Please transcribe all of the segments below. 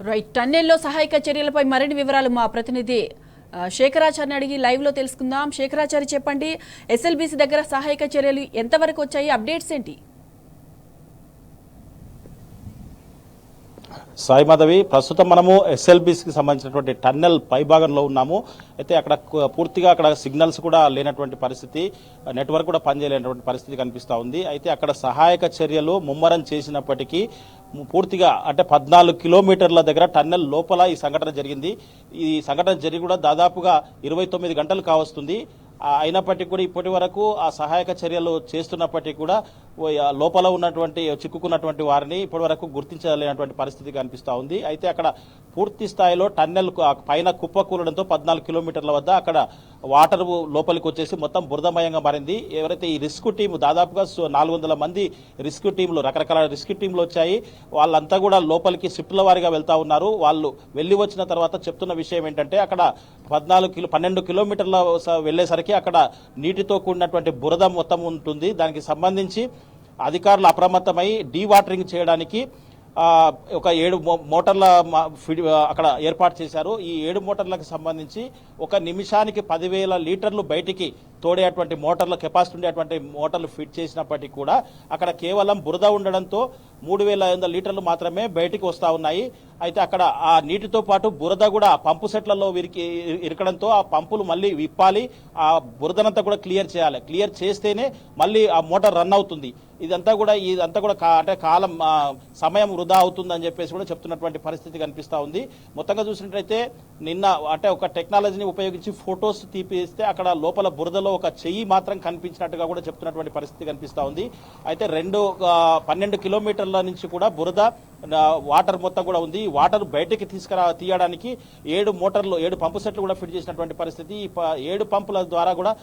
Right, టన్నెల్లో సహాయక చర్యలపై మరిన్ని వివరాలు మా ప్రతినిధి శేఖరాచార్యని అడిగి లైవ్ లో తెలుసుకుందాం. శేఖరాచార్య, చెప్పండి, ఎస్ఎల్బీసీ దగ్గర సహాయక చర్యలు ఎంతవరకు వచ్చాయి, అప్డేట్స్ ఏంటి? సాయి మాధవి, ప్రస్తుతం మనము ఎస్ఎల్బీసీకి సంబంధించినటువంటి టన్నెల్ పైభాగంలో ఉన్నాము. అయితే అక్కడ పూర్తిగా అక్కడ సిగ్నల్స్ కూడా లేనటువంటి పరిస్థితి, నెట్వర్క్ కూడా పనిచేయలేనటువంటి పరిస్థితి కనిపిస్తూ ఉంది. అయితే అక్కడ సహాయక చర్యలు ముమ్మరం చేసినప్పటికీ పూర్తిగా అంటే 14 కిలోమీటర్ల దగ్గర టన్నెల్ లోపల ఈ సంఘటన జరిగింది. ఈ సంఘటన జరిగి కూడా దాదాపుగా 29 గంటలు కావస్తుంది. అయినప్పటికీ కూడా ఇప్పటి వరకు ఆ సహాయక చర్యలు చేస్తున్నప్పటికీ కూడా లోపల ఉన్నటువంటి చిక్కుకున్నటువంటి వారిని ఇప్పటి వరకు గుర్తించలేనటువంటి పరిస్థితి కనిపిస్తూ ఉంది. అయితే అక్కడ పూర్తి స్థాయిలో టన్నెల్ పైన కుప్పకూలడంతో 14 కిలోమీటర్ల వద్ద అక్కడ వాటర్ లోపలికి వచ్చేసి మొత్తం బురదమయంగా మారింది. ఎవరైతే ఈ రిస్క్ టీం దాదాపుగా 400 మంది రిస్క్ టీంలు, రకరకాల రిస్క్ టీంలు వచ్చాయి. వాళ్ళంతా కూడా లోపలికి షిఫ్ట్ల వారిగా వెళ్తా ఉన్నారు. వాళ్ళు వెళ్ళి వచ్చిన తర్వాత చెప్తున్న విషయం ఏంటంటే అక్కడ 12 కిలోమీటర్ల వెళ్లేసరికి అక్కడ నీటితో కూడినటువంటి బురద మొత్తం ఉంటుంది. దానికి సంబంధించి అధికారులు అప్రమత్తమై డీవాటరింగ్ చేయడానికి ఒక 7 మోటార్ల అక్కడ ఏర్పాటు చేశారు. ఈ 7 మోటార్లకు సంబంధించి ఒక నిమిషానికి 10,000 లీటర్లు బయటికి తోడేటువంటి మోటార్ల కెపాసిటీ ఉండేటువంటి మోటార్లు ఫిట్ చేసినప్పటికీ కూడా అక్కడ కేవలం బురద ఉండడంతో 3,500 లీటర్లు మాత్రమే బయటికి వస్తూ ఉన్నాయి. అయితే అక్కడ ఆ నీటితో పాటు బురద కూడా పంపు సెట్లలో ఇరకడంతో ఆ పంపులు మళ్ళీ విప్పాలి, ఆ బురదనంతా కూడా క్లియర్ చేయాలి. క్లియర్ చేస్తేనే మళ్ళీ ఆ మోటార్ రన్ అవుతుంది. ఇదంతా కూడా అంటే కాలం సమయం వృధా అవుతుందని చెప్పేసి కూడా చెప్తున్నటువంటి పరిస్థితి కనిపిస్తూ ఉంది. మొత్తంగా చూసినట్లయితే నిన్న అంటే ఒక టెక్నాలజీని ఉపయోగించి ఫొటోస్ తీపిస్తే అక్కడ లోపల బురదలో ఒక చెయ్యి మాత్రం కనిపించినట్టుగా కూడా చెప్తున్నటువంటి పరిస్థితి కనిపిస్తూ ఉంది. అయితే 12 కిలోమీటర్ల నుంచి కూడా బురద వాటర్ మొత్తం కూడా ఉంది. వాటర్ బయటకి తీయడానికి 7 పంపు సెట్లు కూడా ఫిట్ చేసినటువంటి పరిస్థితి. ఈ 7 పంపుల ద్వారా కూడా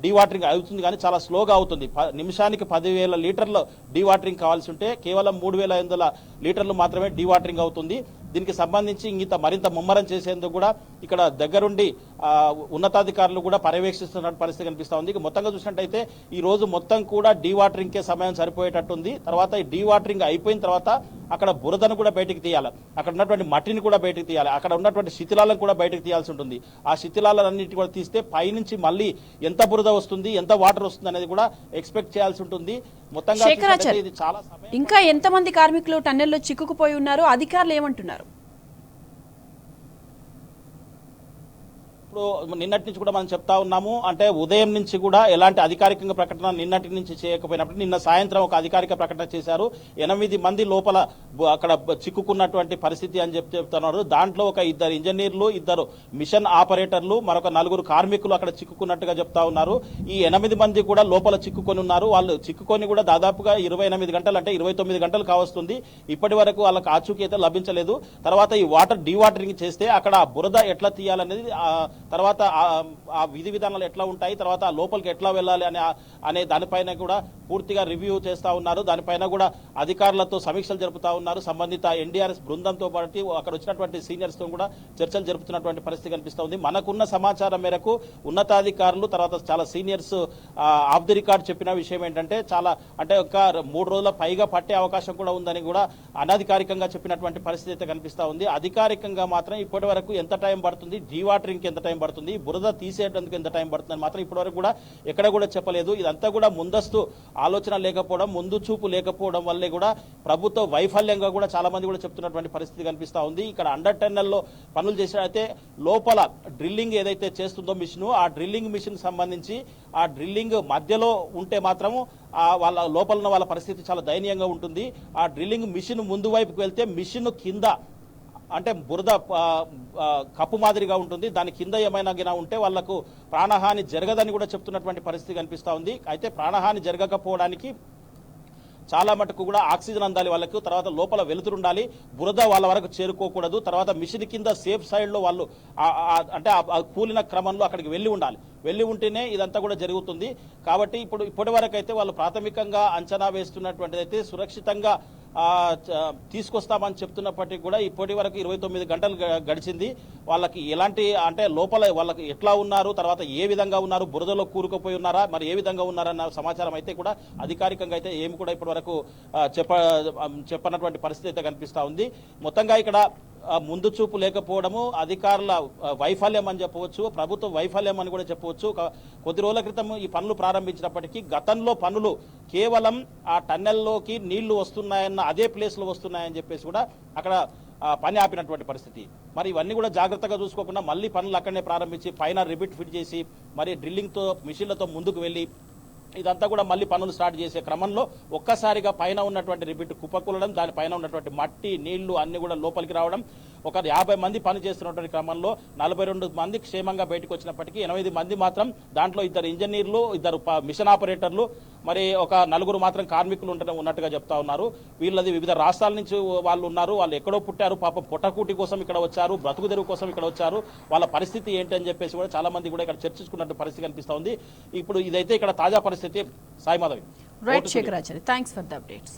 డీవాటరింగ్ అవుతుంది, కానీ చాలా స్లోగా అవుతుంది. నిమిషానికి 10,000 లీటర్లు డీవాటరింగ్ కావాల్సి ఉంటే కేవలం 3,500 లీటర్లు మాత్రమే డీవాటరింగ్ అవుతుంది. దీనికి సంబంధించి మరింత ముమ్మరం చేసేందుకు కూడా ఇక్కడ దగ్గరుండి ఉన్నతాధికారులు కూడా పర్యవేక్షిస్తున్న పరిస్థితి కనిపిస్తూ ఉంది. మొత్తంగా చూసినట్టయితే ఈ రోజు మొత్తం కూడా డీవాటరింగ్ కే సమయం సరిపోయేటట్టుంది. తర్వాత ఈ డీవాటరింగ్ అయిపోయిన తర్వాత అక్కడ బురదను కూడా బయటకు తీయాలి, అక్కడ ఉన్నటువంటి మట్టిని కూడా బయటకు తీయాలి, అక్కడ ఉన్నటువంటి శిథిలాలను కూడా బయటకు తీయాల్సి ఉంటుంది. ఆ శిథిలాలన్నింటి కూడా తీస్తే పైనుంచి మళ్ళీ ఎంత బురద వస్తుంది, ఎంత వాటర్ వస్తుంది అనేది కూడా ఎక్స్పెక్ట్ చేయాల్సి ఉంటుంది. మొత్తంగా ఇది చాలా ఇంకా ఎంతమంది కార్మికులు టన్నెల్లో చిక్కుకుపోయి ఉన్నారు, అధికారులు ఏమంటున్నారు? ఇప్పుడు నిన్నటి నుంచి కూడా మనం చెప్తా ఉన్నాము, అంటే ఉదయం నుంచి కూడా ఎలాంటి అధికారికంగా ప్రకటన నిన్నటి నుంచి చేయకపోయినప్పుడు నిన్న సాయంత్రం ఒక అధికారిక ప్రకటన చేశారు. 8 మంది లోపల అక్కడ చిక్కుకున్నటువంటి పరిస్థితి అని చెప్తున్నారు. దాంట్లో ఒక 2 ఇంజనీర్లు, 2 మిషన్ ఆపరేటర్లు, మరొక 4 కార్మికులు అక్కడ చిక్కుకున్నట్టుగా చెప్తా ఉన్నారు. ఈ 8 మంది కూడా లోపల చిక్కుకొని ఉన్నారు. వాళ్ళు చిక్కుకొని కూడా దాదాపుగా 28 గంటలు అంటే 29 గంటలు కావస్తుంది. ఇప్పటి వరకు వాళ్ళకి ఆచూకీ అయితే లభించలేదు. తర్వాత ఈ వాటర్ డీవాటరింగ్ చేస్తే అక్కడ బురద ఎట్లా తీయాలనేది, తర్వాత ఆ విధి విధానాలు ఎట్లా ఉంటాయి, తర్వాత లోపలికి ఎట్లా వెళ్ళాలి అనే దానిపైన కూడా పూర్తిగా రివ్యూ చేస్తా ఉన్నారు. దానిపైన కూడా అధికారులతో సమీక్షలు జరుపుతా ఉన్నారు. సంబంధిత ఎన్డీఆర్ఎస్ బృందంతో పాటు అక్కడ వచ్చినటువంటి సీనియర్స్ తో కూడా చర్చలు జరుపుతున్నటువంటి పరిస్థితి కనిపిస్తూ ఉంది. మనకున్న సమాచారం మేరకు ఉన్నతాధికారులు, తర్వాత చాలా సీనియర్స్ ఆఫ్ ది రికార్డ్ చెప్పిన విషయం ఏంటంటే అంటే ఒక 3 రోజుల పైగా పట్టే అవకాశం కూడా ఉందని కూడా అనధికారికంగా చెప్పినటువంటి పరిస్థితి అయితే కనిపిస్తూ ఉంది. అధికారికంగా మాత్రం ఇప్పటి వరకు ఎంత టైం పడుతుంది, డీవాటరింగ్ ఎంత టైం పడుతుంది, బురద తీసేటందుకు ఎంత టైం పడుతుందని మాత్రం ఇప్పటివరకు కూడా ఎక్కడ కూడా చెప్పలేదు. ఇదంతా కూడా ముందస్తు ఆలోచన లేకపోవడం, ముందు చూపు లేకపోవడం వల్లే కూడా ప్రభుత్వ వైఫల్యంగా కూడా చాలా మంది కూడా చెప్తున్నటువంటి పరిస్థితి కనిపిస్తూ ఉంది. ఇక్కడ అండర్ టన్నెల్లో పనులు చేసినట్లయితే లోపల డ్రిల్లింగ్ ఏదైతే చేస్తుందో మిషన్, ఆ డ్రిల్లింగ్ మిషన్ సంబంధించి ఆ డ్రిల్లింగ్ మధ్యలో ఉంటే మాత్రము వాళ్ళ లోపల ఉన్న వాళ్ళ పరిస్థితి చాలా దయనీయంగా ఉంటుంది. ఆ డ్రిల్లింగ్ మిషన్ ముందు వైపుకు వెళ్తే మిషన్ కింద అంటే బురద కప్పు మాదిరిగా ఉంటుంది. దాని కింద ఏమైనా ఉంటే వాళ్లకు ప్రాణహాని జరగదని కూడా చెప్తున్నటువంటి పరిస్థితి కనిపిస్తూ ఉంది. అయితే ప్రాణహాని జరగకపోవడానికి చాలా మటుకు కూడా ఆక్సిజన్ అందాలి వాళ్ళకు, తర్వాత లోపల వెలుతురు ఉండాలి, బురద వాళ్ళ వరకు చేరుకోకూడదు, తర్వాత మిషన్ కింద సేఫ్ సైడ్ లో వాళ్ళు అంటే కూలిన క్రమంలో అక్కడికి వెళ్ళి ఉంటేనే ఇదంతా కూడా జరుగుతుంది. కాబట్టి ఇప్పటి వరకు అయితే వాళ్ళు ప్రాథమికంగా అంచనా వేస్తున్నటువంటిదైతే సురక్షితంగా తీసుకొస్తామని చెప్తున్నప్పటికీ కూడా ఇప్పటి వరకు 29 గంటలు గడిచింది. వాళ్ళకి ఎలాంటి అంటే లోపల వాళ్ళకి ఎట్లా ఉన్నారు, తర్వాత ఏ విధంగా ఉన్నారు, బురదలో కూరుకుపోయి ఉన్నారా, మరి ఏ విధంగా ఉన్నారన్న సమాచారం అయితే కూడా అధికారికంగా అయితే ఏమి కూడా ఇప్పటి వరకు చెప్పనటువంటి పరిస్థితి అయితే కనిపిస్తా ఉంది. మొత్తంగా ఇక్కడ ముందు చూపు లేకపోవడము, అధికారుల వైఫల్యం అని చెప్పవచ్చు, ప్రభుత్వ వైఫల్యం అని కూడా చెప్పవచ్చు. కొద్ది రోజుల క్రితం ఈ పనులు ప్రారంభించినప్పటికీ గతంలో పనులు కేవలం ఆ టన్నెల్లోకి నీళ్లు వస్తున్నాయన్న అదే ప్లేస్లో వస్తున్నాయని చెప్పేసి కూడా అక్కడ పని ఆపినటువంటి పరిస్థితి. మరి ఇవన్నీ కూడా జాగ్రత్తగా చూసుకోకుండా మళ్ళీ పనులు అక్కడనే ప్రారంభించి పైన రిబిట్ ఫిట్ చేసి మరి డ్రిల్లింగ్తో మిషన్లతో ముందుకు వెళ్ళి ఇదంతా కూడా మళ్ళీ పనులు స్టార్ట్ చేసే క్రమంలో ఒక్కసారిగా పైన ఉన్నటువంటి రిబిట్ కుప్పకూలడం, దానిపైన ఉన్నటువంటి మట్టి నీళ్లు అన్ని కూడా లోపలికి రావడం, ఒక 50 మంది పని చేస్తున్నటువంటి క్రమంలో 42 మంది క్షేమంగా బయటకు వచ్చినప్పటికీ 8 మంది మాత్రం, దాంట్లో 2 ఇంజనీర్లు, 2 మిషన్ ఆపరేటర్లు, మరి ఒక 4 మాత్రం కార్మికులు ఉన్నట్టుగా చెప్తా ఉన్నారు. వీళ్ళది వివిధ రాష్ట్రాల నుంచి వాళ్ళు ఉన్నారు, వాళ్ళు ఎక్కడో పుట్టారు, పాపం పొట్టకూటి కోసం ఇక్కడ వచ్చారు, బ్రతుకు తెరువు కోసం ఇక్కడ వచ్చారు, వాళ్ళ పరిస్థితి ఏంటి అని చెప్పేసి కూడా చాలా మంది కూడా ఇక్కడ చర్చించుకున్నట్టు పరిస్థితి కనిపిస్తా ఉంది. ఇప్పుడు ఇదైతే ఇక్కడ తాజా పరిస్థితి. Sai Madhavi. Right Shekharachari, thanks for the updates.